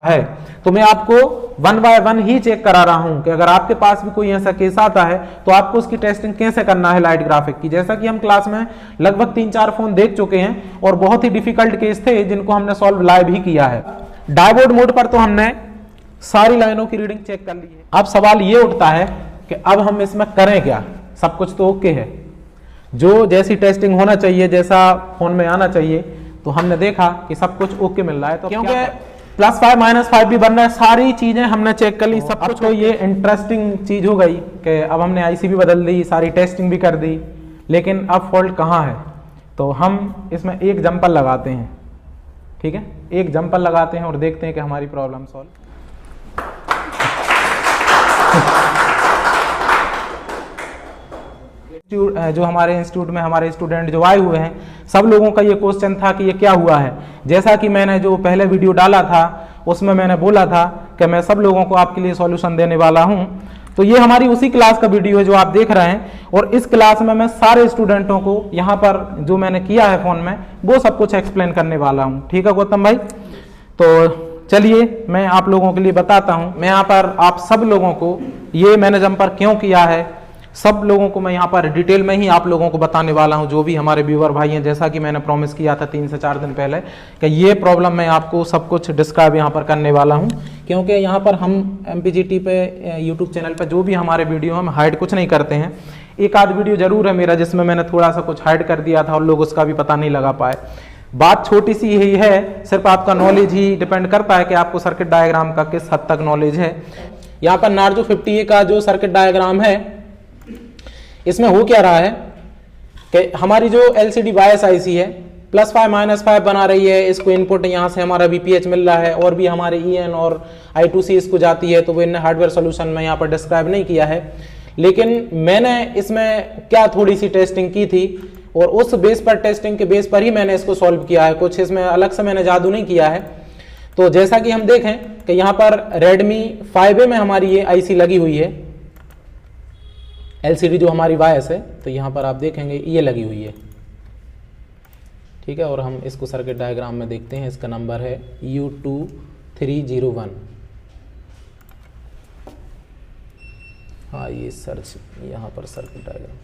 है। तो मैं आपको 1 बाय 1 ही चेक करा रहा हूं कि अगर आपके पास भी कोई ऐसा केस आता है तो आपको उसकी टेस्टिंग कैसे करना है लाइट ग्राफिक की। जैसा कि हम क्लास में लगभग 3-4 फोन देख चुके हैं और बहुत ही डिफिकल्ट केस थे जिनको हमने सॉल्व लाइव ही किया है। डायोड मोड पर तो हमने सारी लाइनों की रीडिंग चेक कर ली है। अब सवाल ये उठता है कि अब हम इसमें करें क्या। सब कुछ तो ओके है, जो जैसी टेस्टिंग होना चाहिए, जैसा फोन में आना चाहिए, तो हमने देखा कि सब कुछ ओके मिल रहा है। तो क्योंकि +5 -5 भी बन रहा है, सारी चीजें हमने चेक कर ली, सब कुछ। तो ये इंटरेस्टिंग चीज हो गई कि अब हमने आईसी भी बदल दी, सारी टेस्टिंग भी कर दी, लेकिन अब फॉल्ट कहाँ है। तो हम इसमें एक जंपर लगाते हैं, ठीक है, एक जंपर लगाते हैं और देखते हैं कि हमारी प्रॉब्लम सॉल्व। जो हमारे इंस्टीट्यूट में हमारे स्टूडेंट जो आए हुए हैं, सब लोगों का ये क्वेश्चन था कि ये क्या हुआ है। जैसा कि मैंने जो पहले वीडियो डाला था उसमें मैंने बोला था कि मैं सब लोगों को आपके लिए सॉल्यूशन देने वाला हूं। तो ये हमारी उसी क्लास का वीडियो है जो आप देख रहे हैं, और इस क्लास में मैं सारे स्टूडेंटों को यहाँ पर जो मैंने किया है फोन में वो सब कुछ एक्सप्लेन करने वाला हूँ। ठीक है गौतम भाई, तो चलिए मैं आप लोगों के लिए बताता हूँ। मैं यहाँ पर आप सब लोगों को ये मैंने जंपर क्यों किया है, सब लोगों को मैं यहाँ पर डिटेल में ही आप लोगों को बताने वाला हूँ, जो भी हमारे व्यूअर भाई हैं। जैसा कि मैंने प्रॉमिस किया था 3 से 4 दिन पहले कि ये प्रॉब्लम मैं आपको सब कुछ डिस्क्राइब यहाँ पर करने वाला हूँ, क्योंकि यहाँ पर हम MPGT पे यूट्यूब चैनल पे जो भी हमारे वीडियो हम हाइड कुछ नहीं करते हैं। एक आध वीडियो जरूर है मेरा जिसमें मैंने थोड़ा सा कुछ हाइड कर दिया था और लोग उसका भी पता नहीं लगा पाए। बात छोटी सी ही है, सिर्फ आपका नॉलेज ही डिपेंड करता है कि आपको सर्किट डायग्राम का किस हद तक नॉलेज है। यहाँ पर नार्जो 50A का जो सर्किट डायग्राम है, इसमें हो क्या रहा है कि हमारी जो LCD बायस IC है +5 -5 बना रही है। इसको इनपुट यहाँ से हमारा VPH मिल रहा है, और भी हमारे EN और I2C इसको जाती है। तो वो इन्हें हार्डवेयर सोल्यूशन में यहाँ पर डिस्क्राइब नहीं किया है, लेकिन मैंने इसमें क्या थोड़ी सी टेस्टिंग की थी और उस बेस पर, टेस्टिंग के बेस पर ही मैंने इसको सॉल्व किया है। कुछ इसमें अलग से मैंने जादू नहीं किया है। तो जैसा कि हम देखें कि यहाँ पर Redmi 5A में हमारी ये IC लगी हुई है, LCD जो हमारी वायस है, तो यहाँ पर आप देखेंगे ये लगी हुई है, ठीक है। और हम इसको सर्किट डायग्राम में देखते हैं। इसका नंबर है U2301। हाँ, ये सर्च यहाँ पर सर्किट डायग्राम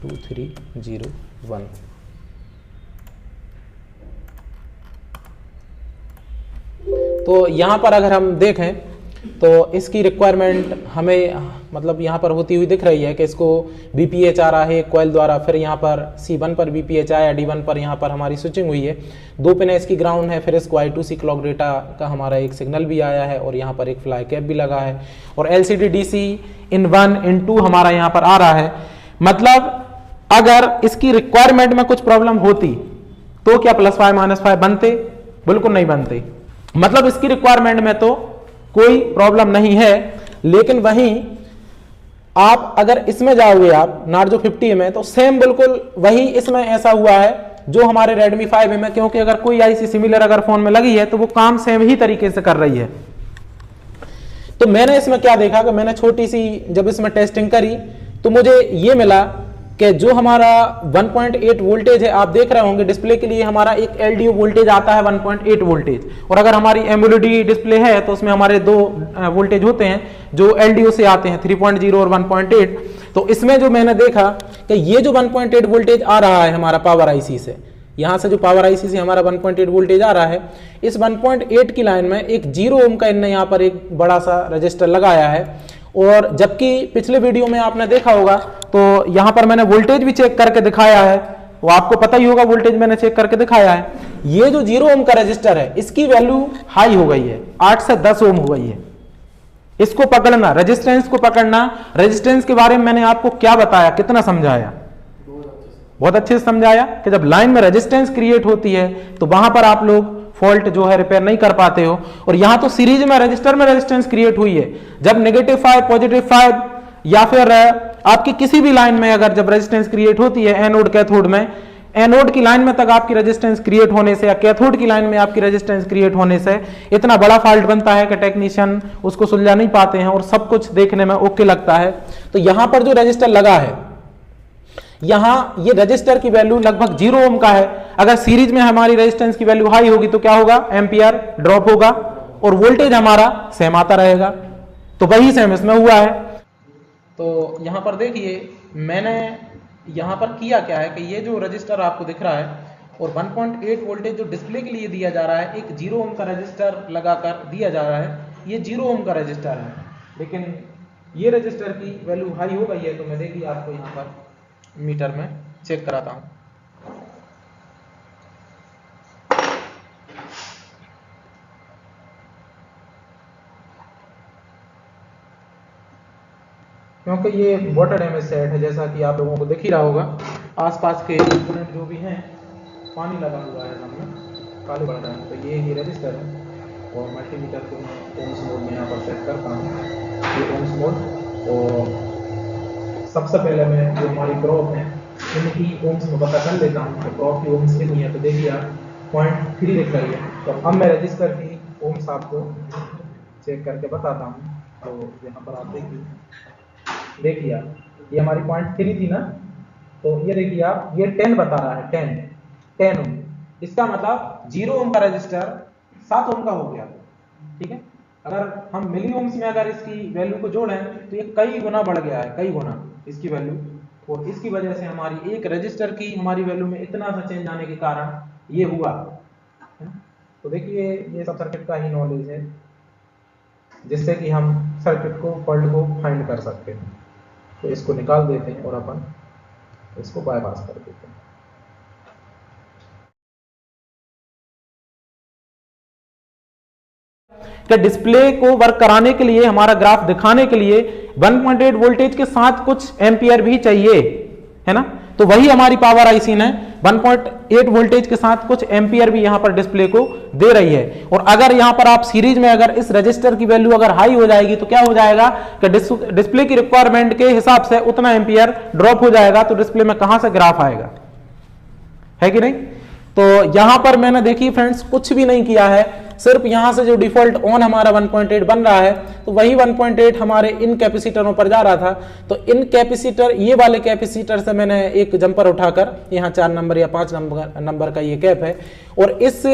U2301। तो यहाँ पर अगर हम देखें तो इसकी रिक्वायरमेंट हमें मतलब यहाँ पर होती हुई दिख रही है कि इसको VPH आ रहा है कॉइल द्वारा, फिर यहाँ पर C1 पर VPH आया, D1 पर यहाँ पर हमारी स्विचिंग हुई है, 2 पिन इसकी ग्राउंड है, फिर इसको I2C क्लॉक डेटा का हमारा एक सिग्नल भी आया है, और यहाँ पर एक फ्लाई कैप भी लगा है, और LCD DC in 1 in 2 हमारा यहाँ पर आ रहा है। मतलब अगर इसकी रिक्वायरमेंट में कुछ प्रॉब्लम होती तो क्या +5 -5 बनते? बिल्कुल नहीं बनते। मतलब इसकी रिक्वायरमेंट में तो कोई प्रॉब्लम नहीं है, लेकिन वहीं आप अगर इसमें जाओगे आप नार्जो 50 में, तो सेम बिल्कुल वही इसमें ऐसा हुआ है जो हमारे Redmi 5A में, क्योंकि अगर कोई IC सिमिलर अगर फोन में लगी है तो वो काम सेम ही तरीके से कर रही है। तो मैंने इसमें क्या देखा कि मैंने छोटी सी जब इसमें टेस्टिंग करी तो मुझे ये मिला कि जो हमारा 1.8 वोल्टेज है, आप देख रहे होंगे डिस्प्ले के लिए हमारा एक LDO वोल्टेज आता है 1.8 वोल्टेज, और अगर हमारी AMOLED डिस्प्ले है तो उसमें हमारे 2 वोल्टेज होते हैं जो LDO से आते हैं, 3.0 और 1.8। तो इसमें जो मैंने देखा कि ये जो 1.8 वोल्टेज आ रहा है हमारा पावर IC से, यहाँ से जो पावर IC से हमारा 1.8 वोल्टेज आ रहा है, इस 1.8 की लाइन में एक 0 ओम का इनने यहाँ पर एक बड़ा सा रजिस्टर लगाया है। और जबकि पिछले वीडियो में आपने देखा होगा तो यहाँ पर मैंने वोल्टेज भी चेक करके दिखाया है, वो आपको पता ही होगा, वोल्टेज मैंने चेक करके दिखाया है। ये जो 0 ओम का रजिस्टर है इसकी वैल्यू हाई हो गई है, 8 से 10 ओम हो गई है। इसको पकड़ना, रेजिस्टेंस को पकड़ना। रेजिस्टेंस के बारे में मैंने आपको क्या बताया, कितना समझाया? बहुत अच्छे से समझाया कि जब लाइन में रेजिस्टेंस क्रिएट होती है तो वहां पर आप लोग फॉल्ट जो है रिपेयर नहीं कर पाते हो। और यहां तो सीरीज में रजिस्टर में रेजिस्टेंस क्रिएट हुई है, जब -5 +5 या फिर आपकी किसी भी लाइन में अगर जब रेजिस्टेंस क्रिएट होती है, एनोड कैथोड में, एनोड की लाइन में तक आपकी रेजिस्टेंस क्रिएट होने से या कैथोड की लाइन में आपकी रेजिस्टेंस क्रिएट होने से इतना बड़ा फॉल्ट बनता है कि टेक्नीशियन उसको सुलझा नहीं पाते हैं और सब कुछ देखने में ओके लगता है। तो यहां पर जो रजिस्टर लगा है, यहां ये रजिस्टर की वैल्यू लगभग 0 ओम का है। अगर सीरीज में हमारी रेजिस्टेंस की वैल्यू हाई होगी तो क्या होगा, एम्पियर ड्रॉप होगा और वोल्टेज हमारा सेम आता रहेगा। तो वही सेम इसमें हुआ है। तो यहां पर देखिए मैंने यहां पर किया क्या है कि ये जो रजिस्टर आपको दिख रहा है और 1.8 वोल्टेज जो डिस्प्ले के लिए दिया जा रहा है, एक 0 ओम का रजिस्टर लगाकर दिया जा रहा है। ये 0 ओम का रजिस्टर है, लेकिन ये रजिस्टर की वैल्यू हाई हो गई है। तो मैं देखिए आपको यहाँ पर मीटर में चेक कराता हूँ। क्योंकि ये वाटर डैमेज सेट है, जैसा कि आप लोगों को दिख ही रहा होगा, आसपास के कंपोनेंट जो भी हैं, पानी लगा हुआ है सामने, काले पड़ रहा है। तो ये रजिस्टर है और मल्टीमीटर को मैं ओम्स मोड में यहाँ पर सेट करता हूँ, ये ओम्स मोड। और सबसे पहले मैं जो हमारी क्रॉप है इनकी ओम्स में पता कर लेता हूँ कि क्रॉप की ओम्स कितनी है। तो देखिए आप 0.3 दिख रही है। तो अब मैं रजिस्टर की ओम्स आपको चेक करके बताता हूँ। तो यहाँ पर आप देखिए आप, ये हमारी 0.3 थी ना, तो ये देखिए आप, ये 10 बता रहा है, 10 ओम। इसका मतलब 0 ओम का रजिस्टर 7 ओम का हो गया। ठीक है, अगर हम मिली ओम्स में अगर इसकी वैल्यू को जोड़ें तो ये कई गुना बढ़ गया है, कई गुना इसकी वैल्यू। और इसकी वजह से हमारी एक रजिस्टर की हमारी वैल्यू में इतना सा चेंज आने के कारण ये हुआ। तो देखिए ये सब सर्किट का ही नॉलेज है, जिससे कि हम सर्किट को, फॉल्ट को फाइंड कर सकते हैं। तो इसको निकाल देते हैं और अपन इसको बायपास कर देते हैं। कि डिस्प्ले को वर्क कराने के लिए, हमारा ग्राफ दिखाने के लिए 1.8 वोल्टेज के साथ कुछ एम्पियर भी चाहिए, है ना। तो वही हमारी पावर आईसी है, 1.8 वोल्टेज के साथ कुछ एम्पियर भी यहां पर डिस्प्ले को दे रही है। और अगर यहां पर आप सीरीज में अगर इस रजिस्टर की वैल्यू अगर हाई हो जाएगी तो क्या हो जाएगा कि डिस्प्ले की रिक्वायरमेंट के हिसाब से उतना एम्पियर ड्रॉप हो जाएगा। तो डिस्प्ले में कहां से ग्राफ आएगा, है कि नहीं। तो यहां पर मैंने देखिए फ्रेंड्स कुछ भी नहीं किया है, सिर्फ यहां से जो डिफॉल्ट ऑन हमारा 1.8 बन रहा है तो वही 1.8 हमारे इन कैपेसिटरों पर जा रहा था। तो इन कैपेसिटर, ये वाले कैपेसिटर से मैंने एक जंपर उठाकर, यहाँ 4 नंबर या 5 नंबर का ये कैप है, और इस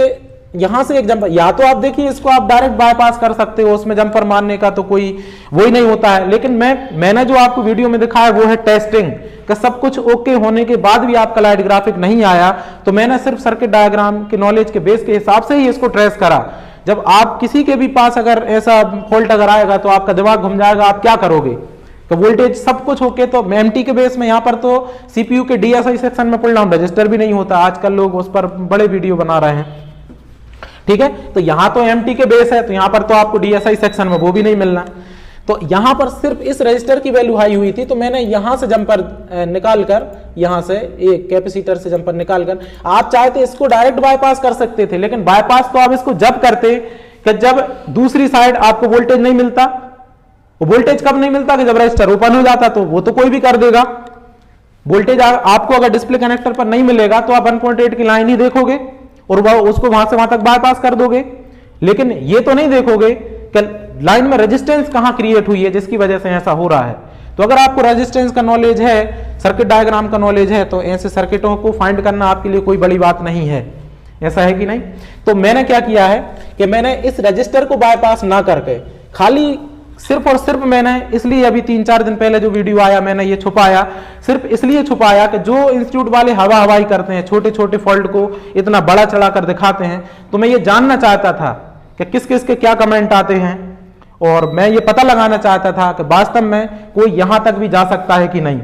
यहां से एक जंपर, या तो आप देखिए इसको आप डायरेक्ट बाईपास कर सकते हो, उसमें जंपर मारने का तो कोई वही नहीं होता है। लेकिन मैंने जो आपको वीडियो में दिखाया वो है टेस्टिंग का, सब कुछ ओके होने के बाद भी आपका लाइट ग्राफिक नहीं आया तो मैंने सिर्फ सर्किट डायग्राम के नॉलेज के बेस के हिसाब से ही इसको ट्रेस करा। जब आप किसी के भी पास अगर ऐसा फॉल्ट अगर आएगा तो आपका दिमाग घूम जाएगा, आप क्या करोगे। तो वोल्टेज सब कुछ होके तो एमटी के बेस में यहाँ पर तो सीपीयू के डीएसआई सेक्शन में पुल डाउन रजिस्टर भी नहीं होता, आजकल लोग उस पर बड़े वीडियो बना रहे हैं। ठीक है, तो यहां तो एमटी के बेस है तो यहां पर तो आपको डीएसआई सेक्शन में वो भी नहीं मिलना। तो यहां पर सिर्फ इस रजिस्टर की वैल्यू हाई हुई थी तो मैंने यहां से जंपर निकालकर, यहां से एक कैपेसिटर से जंपर निकालकर, आप चाहते इसको डायरेक्ट बाईपास कर सकते थे, लेकिन बाईपास तो आप इसको जब करते कि जब दूसरी साइड आपको वोल्टेज नहीं मिलता। वोल्टेज कब नहीं मिलता कि जब रजिस्टर ओपन हो जाता, तो वो तो कोई भी कर देगा। वोल्टेज आपको अगर डिस्प्ले कनेक्टर पर नहीं मिलेगा तो आप 1.8 की लाइन ही देखोगे और वह उसको वहां से वहां तक बाईपास कर दोगे। लेकिन ये तो नहीं देखोगे कि लाइन में रेजिस्टेंस कहां क्रिएट हुई है जिसकी वजह से ऐसा हो रहा है। तो अगर आपको रेजिस्टेंस का नॉलेज है, सर्किट डायग्राम का नॉलेज है, तो ऐसे सर्किटों को फाइंड करना आपके लिए कोई बड़ी बात नहीं है। ऐसा है कि नहीं। तो मैंने क्या किया है कि मैंने इस रजिस्टर को बाईपास ना करके खाली सिर्फ और सिर्फ मैंने इसलिए अभी 3-4 दिन पहले जो वीडियो आया मैंने ये छुपाया, सिर्फ इसलिए छुपाया कि जो इंस्टीट्यूट वाले हवा हवाई करते हैं, छोटे छोटे फॉल्ट को इतना बड़ा चढ़ाकर दिखाते हैं, तो मैं ये जानना चाहता था कि किस किस के क्या कमेंट आते हैं और मैं ये पता लगाना चाहता था कि वास्तव में कोई यहां तक भी जा सकता है कि नहीं,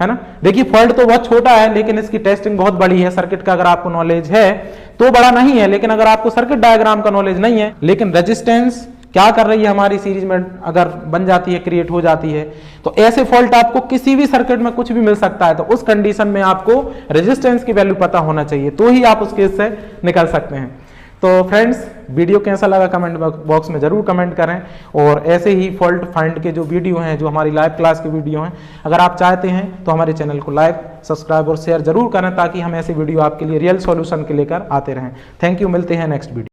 है ना। देखिए फॉल्ट तो बहुत छोटा है लेकिन इसकी टेस्टिंग बहुत बड़ी है। सर्किट का अगर आपको नॉलेज है तो बड़ा नहीं है, लेकिन अगर आपको सर्किट डायग्राम का नॉलेज नहीं है, लेकिन रेजिस्टेंस क्या कर रही है हमारी सीरीज में अगर बन जाती है, क्रिएट हो जाती है, तो ऐसे फॉल्ट आपको किसी भी सर्किट में कुछ भी मिल सकता है। तो उस कंडीशन में आपको रेजिस्टेंस की वैल्यू पता होना चाहिए, तो ही आप उस केस से निकल सकते हैं। तो फ्रेंड्स वीडियो कैसा लगा कमेंट बॉक्स में जरूर कमेंट करें, और ऐसे ही फॉल्ट फाइंड के जो वीडियो हैं, जो हमारी लाइव क्लास के वीडियो हैं, अगर आप चाहते हैं तो हमारे चैनल को लाइक, सब्सक्राइब और शेयर जरूर करें ताकि हम ऐसे वीडियो आपके लिए रियल सॉल्यूशन के लेकर आते रहें। थैंक यू, मिलते हैं नेक्स्ट वीडियो।